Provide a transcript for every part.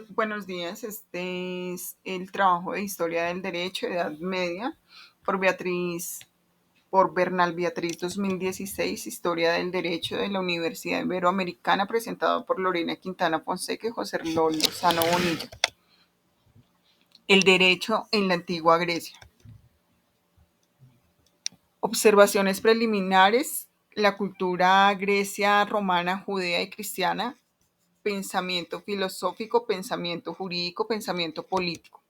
Buenos días, este es el trabajo de Historia del Derecho, Edad Media, por Bernal Beatriz 2016, Historia del Derecho de la Universidad Iberoamericana, presentado por Lorena Quintana Fonseca y José Lozano Bonilla. El derecho en la antigua Grecia. Observaciones preliminares: la cultura grecia, romana, judea y cristiana, pensamiento filosófico, pensamiento jurídico, pensamiento político.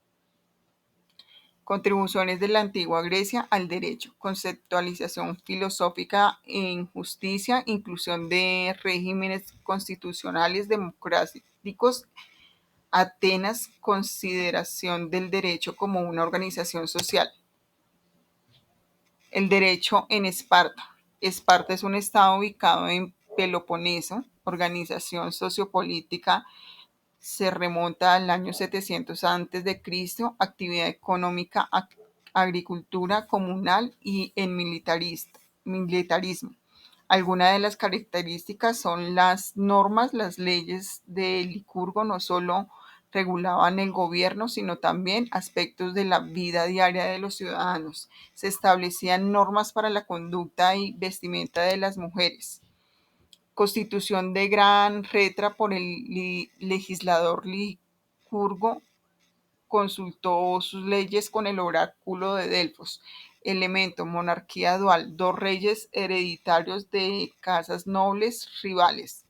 Contribuciones de la antigua Grecia al derecho: conceptualización filosófica en justicia, inclusión de regímenes constitucionales democráticos, Atenas, consideración del derecho como una organización social. El derecho en Esparta. Esparta es un estado ubicado en Peloponeso, organización sociopolítica se remonta al año 700 a.C., actividad económica, agricultura comunal y en militarismo. Algunas de las características son las normas, las leyes de Licurgo no solo regulaban el gobierno, sino también aspectos de la vida diaria de los ciudadanos. Se establecían normas para la conducta y vestimenta de las mujeres. Constitución de Gran Retra por el legislador Licurgo, consultó sus leyes con el oráculo de Delfos. Elemento: monarquía dual, dos reyes hereditarios de casas nobles rivales.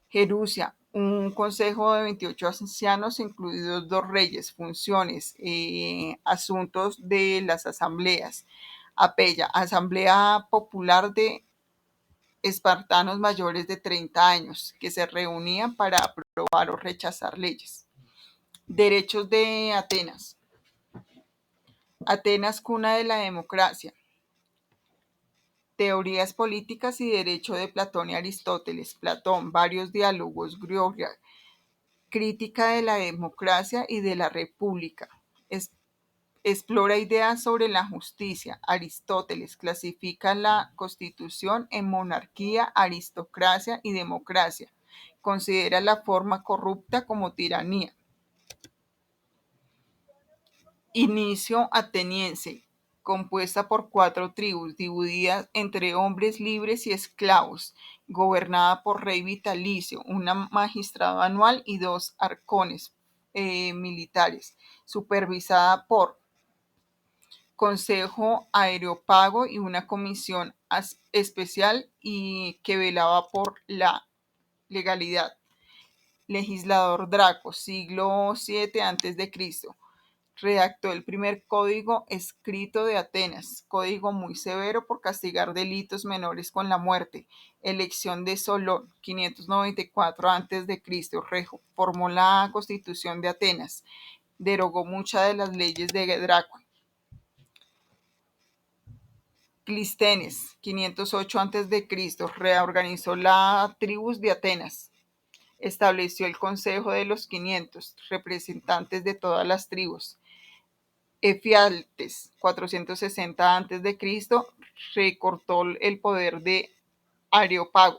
Jerusia, un consejo de 28 ancianos, incluidos dos reyes. Funciones: asuntos de las asambleas. Apella, asamblea popular de espartanos mayores de 30 años, que se reunían para aprobar o rechazar leyes. Derechos de Atenas. Atenas, cuna de la democracia. Teorías políticas y derecho de Platón y Aristóteles. Platón, varios diálogos. Gloria, crítica de la democracia y de la república. Explora ideas sobre la justicia. Aristóteles clasifica la constitución en monarquía, aristocracia y democracia. Considera la forma corrupta como tiranía. Inicio ateniense, compuesta por 4 tribus, divididas entre hombres libres y esclavos, gobernada por rey vitalicio, un magistrado anual y 2 arcones militares, supervisada por consejo aeropago y una comisión especial y que velaba por la legalidad. Legislador Draco, siglo VII a.C., redactó el primer código escrito de Atenas, código muy severo por castigar delitos menores con la muerte. Elección de Solón, 594 a.C., reformó la constitución de Atenas, derogó muchas de las leyes de Draco. Clístenes, 508 a.C., reorganizó las tribus de Atenas. Estableció el Consejo de los 500, representantes de todas las tribus. Efialtes, 460 a.C., recortó el poder de Areópago.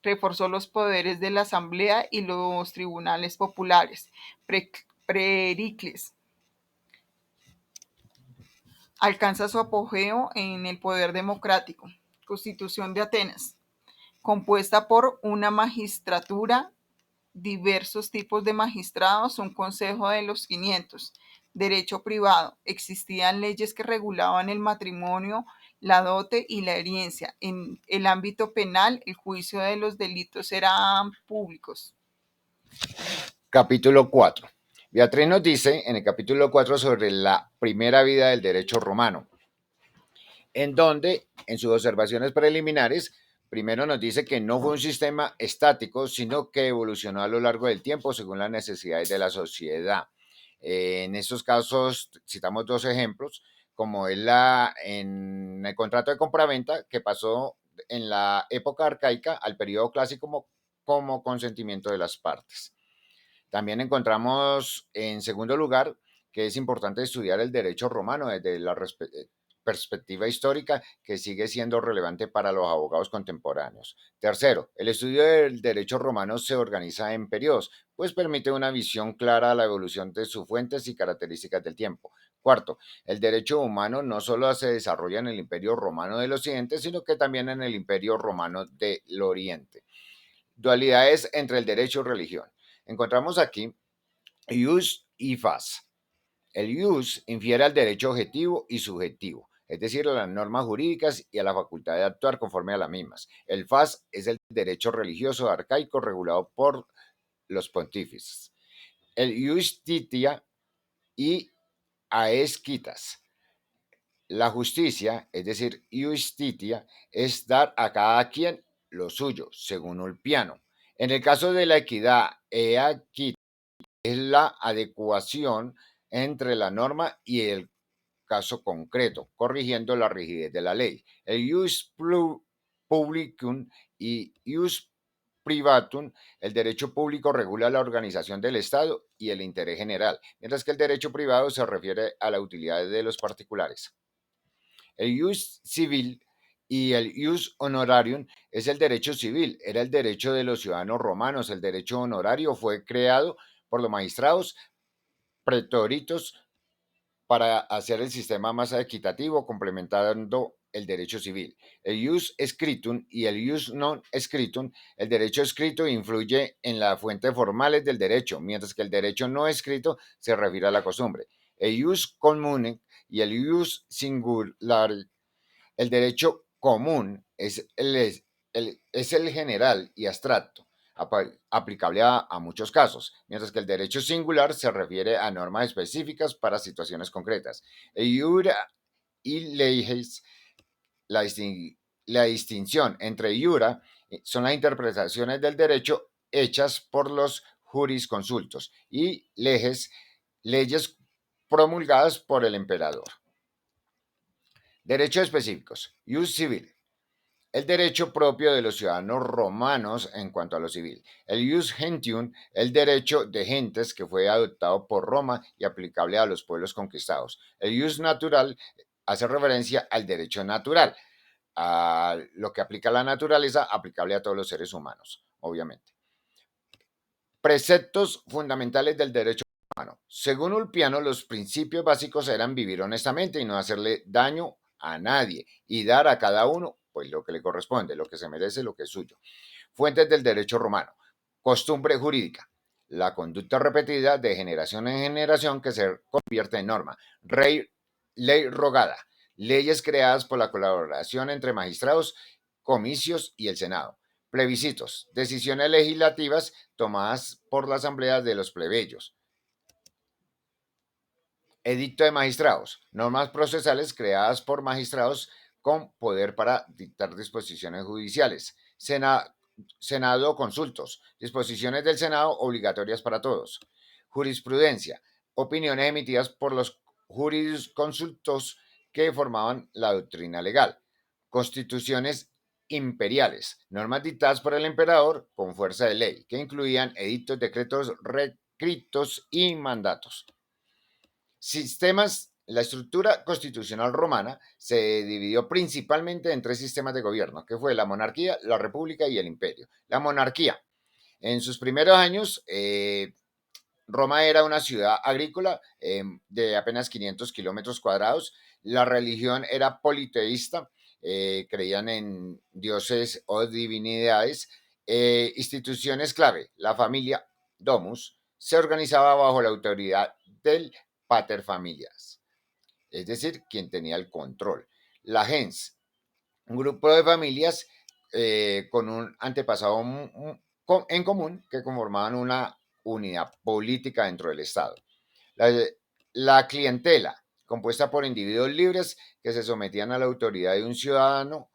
Reforzó los poderes de la asamblea y los tribunales populares. Pericles alcanza su apogeo en el poder democrático. Constitución de Atenas, compuesta por una magistratura, diversos tipos de magistrados, un consejo de los 500. Derecho privado. Existían leyes que regulaban el matrimonio, la dote y la herencia. En el ámbito penal, el juicio de los delitos eran públicos. Capítulo 4. Beatriz nos dice en el capítulo 4 sobre la primera vida del derecho romano, en donde, en sus observaciones preliminares, primero nos dice que no fue un sistema estático, sino que evolucionó a lo largo del tiempo según las necesidades de la sociedad. En estos casos citamos 2 ejemplos, como es en el contrato de compraventa, que pasó en la época arcaica al periodo clásico como consentimiento de las partes. También encontramos, en segundo lugar, que es importante estudiar el derecho romano desde perspectiva histórica que sigue siendo relevante para los abogados contemporáneos. Tercero, el estudio del derecho romano se organiza en periodos, pues permite una visión clara a la evolución de sus fuentes y características del tiempo. Cuarto, el derecho humano no solo se desarrolla en el Imperio Romano del Occidente, sino que también en el Imperio Romano del Oriente. Dualidades entre el derecho y religión. Encontramos aquí ius y fas. El ius infiere al derecho objetivo y subjetivo, es decir, a las normas jurídicas y a la facultad de actuar conforme a las mismas. El fas es el derecho religioso arcaico regulado por los pontífices. El justitia y aesquitas. La justicia, es decir, justitia, es dar a cada quien lo suyo, según Ulpiano. En el caso de la equidad, equita es la adecuación entre la norma y el caso concreto, corrigiendo la rigidez de la ley. El ius publicum y ius privatum, el derecho público regula la organización del Estado y el interés general, mientras que el derecho privado se refiere a la utilidad de los particulares. El ius civil y el ius honorarium es el derecho civil, era el derecho de los ciudadanos romanos. El derecho honorario fue creado por los magistrados pretoritos para hacer el sistema más equitativo, complementando el derecho civil. El ius scriptum y el ius non scriptum, el derecho escrito influye en las fuentes formales del derecho, mientras que el derecho no escrito se refiere a la costumbre. El ius comune y el ius singular, el derecho común es el general y abstracto, aplicable a muchos casos, mientras que el derecho singular se refiere a normas específicas para situaciones concretas. El iura y leyes, la, la distinción entre iura son las interpretaciones del derecho hechas por los jurisconsultos y leyes promulgadas por el emperador. Derechos específicos. Ius civil. El derecho propio de los ciudadanos romanos en cuanto a lo civil. El ius gentium, el derecho de gentes que fue adoptado por Roma y aplicable a los pueblos conquistados. El ius natural hace referencia al derecho natural, a lo que aplica la naturaleza, aplicable a todos los seres humanos, obviamente. Preceptos fundamentales del derecho humano. Según Ulpiano, los principios básicos eran vivir honestamente y no hacerle daño a nadie y dar a cada uno pues lo que le corresponde, lo que se merece, lo que es suyo. Fuentes del derecho romano. Costumbre jurídica. La conducta repetida de generación en generación que se convierte en norma. Ley rogada. Leyes creadas por la colaboración entre magistrados, comicios y el Senado. Plebiscitos. Decisiones legislativas tomadas por la asamblea de los plebeyos. Edicto de magistrados, normas procesales creadas por magistrados con poder para dictar disposiciones judiciales. Senado consultos, disposiciones del Senado obligatorias para todos. Jurisprudencia, opiniones emitidas por los jurisconsultos que formaban la doctrina legal. Constituciones imperiales, normas dictadas por el emperador con fuerza de ley, que incluían edictos, decretos, recritos y mandatos. Sistemas, la estructura constitucional romana se dividió principalmente en tres sistemas de gobierno, que fue la monarquía, la república y el imperio. La monarquía, en sus primeros años, Roma era una ciudad agrícola de apenas 500 kilómetros cuadrados. La religión era politeísta, creían en dioses o divinidades. Instituciones clave, la familia, domus, se organizaba bajo la autoridad del pater familias, es decir, quien tenía el control. La gens, un grupo de familias con un antepasado en común que conformaban una unidad política dentro del Estado. La clientela, compuesta por individuos libres que se sometían a la autoridad de un ciudadano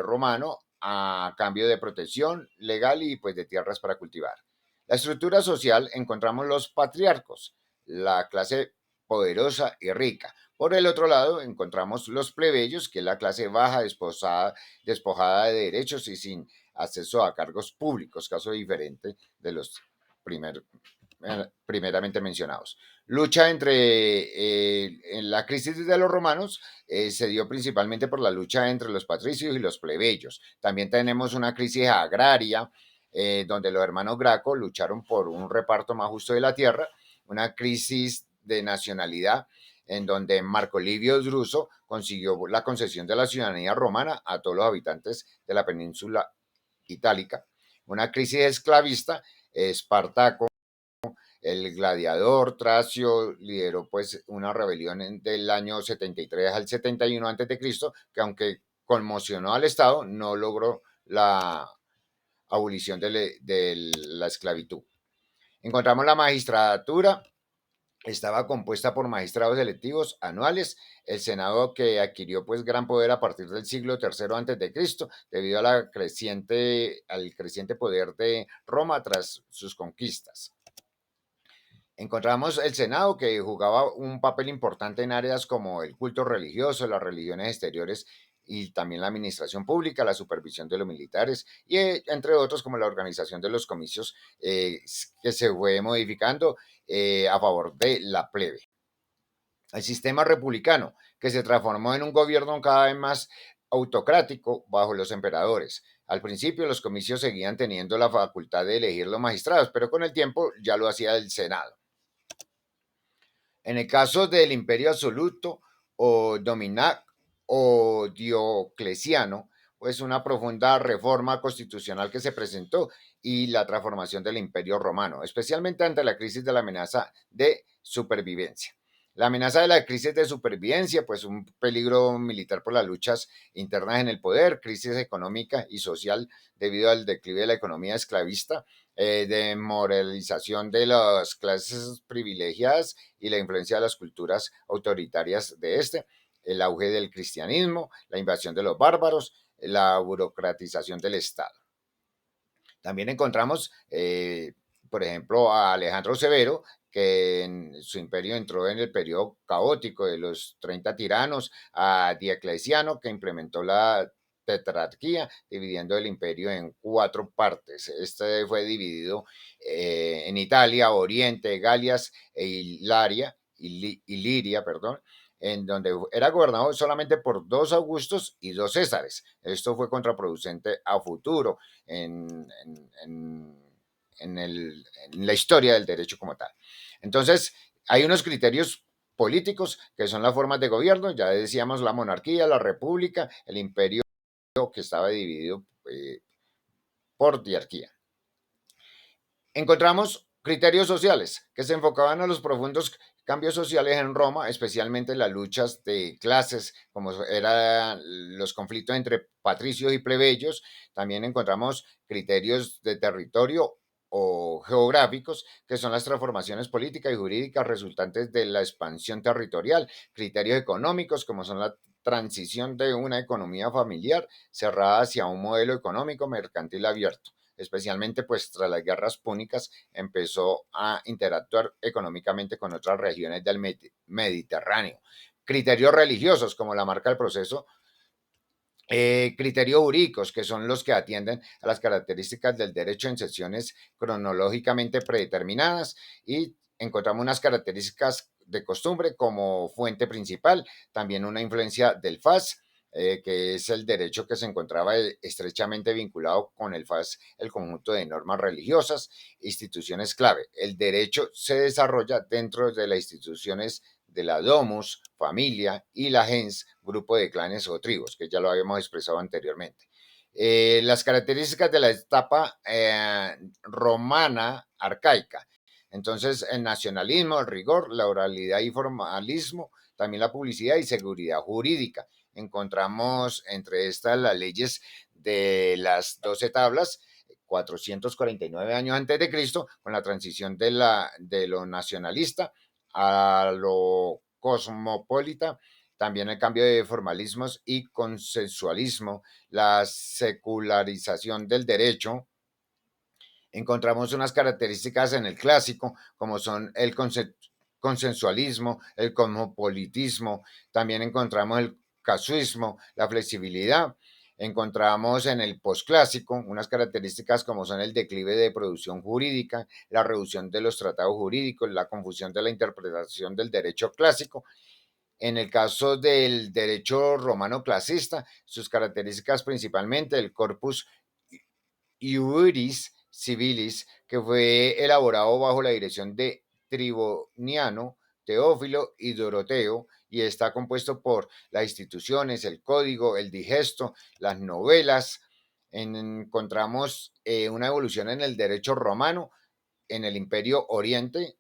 romano a cambio de protección legal y pues de tierras para cultivar. La estructura social, encontramos los patriarcos, la clase poderosa y rica. Por el otro lado, encontramos los plebeyos, que es la clase baja, despojada de derechos y sin acceso a cargos públicos, caso diferente de los primeros. primeramente mencionados. Lucha en la crisis de los romanos se dio principalmente por la lucha entre los patricios y los plebeyos. También tenemos una crisis agraria, donde los hermanos Graco lucharon por un reparto más justo de la tierra, una crisis de nacionalidad en donde Marco Livio Druso consiguió la concesión de la ciudadanía romana a todos los habitantes de la península itálica, una crisis esclavista. Espartaco, el gladiador Tracio, lideró pues una rebelión del año 73 al 71 a.C., que aunque conmocionó al Estado, no logró la abolición de la esclavitud. Encontramos la magistratura, estaba compuesta por magistrados electivos anuales, el Senado, que adquirió pues gran poder a partir del siglo III a.C., debido a al creciente poder de Roma tras sus conquistas. Encontramos el Senado, que jugaba un papel importante en áreas como el culto religioso, las religiones exteriores y también la administración pública, la supervisión de los militares y entre otros como la organización de los comicios, que se fue modificando a favor de la plebe. El sistema republicano, que se transformó en un gobierno cada vez más autocrático bajo los emperadores. Al principio los comicios seguían teniendo la facultad de elegir los magistrados, pero con el tiempo ya lo hacía el Senado. En el caso del Imperio Absoluto o Diocleciano, pues una profunda reforma constitucional que se presentó y la transformación del Imperio Romano, especialmente ante la crisis de la amenaza de supervivencia. La amenaza de la crisis de supervivencia, pues un peligro militar por las luchas internas en el poder, crisis económica y social debido al declive de la economía esclavista, demoralización de las clases privilegiadas y la influencia de las culturas autoritarias de el auge del cristianismo, la invasión de los bárbaros, la burocratización del Estado. También encontramos, por ejemplo, a Alejandro Severo, que en su imperio entró en el periodo caótico de los 30 tiranos, a Diocleciano, que implementó la tetrarquía, dividiendo el imperio en 4 partes. Este fue dividido en Italia, Oriente, Galias e Iliria, perdón, en donde era gobernado solamente por 2 Augustos y 2 Césares. Esto fue contraproducente a futuro en la historia del derecho como tal. Entonces, hay unos criterios políticos que son las formas de gobierno, ya decíamos la monarquía, la república, el imperio, que estaba dividido por diarquía. Encontramos criterios sociales que se enfocaban a los profundos cambios sociales en Roma, especialmente las luchas de clases, como eran los conflictos entre patricios y plebeyos. También encontramos criterios de territorio o geográficos, que son las transformaciones políticas y jurídicas resultantes de la expansión territorial. Criterios económicos, como son la transición de una economía familiar cerrada hacia un modelo económico mercantil abierto. Especialmente pues tras las guerras púnicas empezó a interactuar económicamente con otras regiones del Mediterráneo. Criterios religiosos, como la marca del proceso, criterios jurídicos, que son los que atienden a las características del derecho en secciones cronológicamente predeterminadas, y encontramos unas características de costumbre como fuente principal, también una influencia del FAS, que es el derecho que se encontraba estrechamente vinculado con el FAS, el conjunto de normas religiosas, instituciones clave. El derecho se desarrolla dentro de las instituciones de la domus, familia, y la gens, grupo de clanes o tribus, que ya lo habíamos expresado anteriormente. Las características de la etapa romana arcaica. Entonces, el nacionalismo, el rigor, la oralidad y formalismo, también la publicidad y seguridad jurídica. Encontramos entre estas las leyes de las 12 tablas, 449 años antes de Cristo, con la transición de lo nacionalista a lo cosmopolita, también el cambio de formalismos y consensualismo, la secularización del derecho. Encontramos unas características en el clásico, como son el consensualismo, el cosmopolitismo, también encontramos el casuismo, la flexibilidad, Encontramos en el posclásico unas características como son el declive de producción jurídica, la reducción de los tratados jurídicos, la confusión de la interpretación del derecho clásico. En el caso del derecho romano clasista, sus características principalmente el corpus iuris civilis, que fue elaborado bajo la dirección de Triboniano, Teófilo y Doroteo, y está compuesto por las instituciones, el código, el digesto, las novelas. Encontramos una evolución en el derecho romano, en el Imperio Oriente,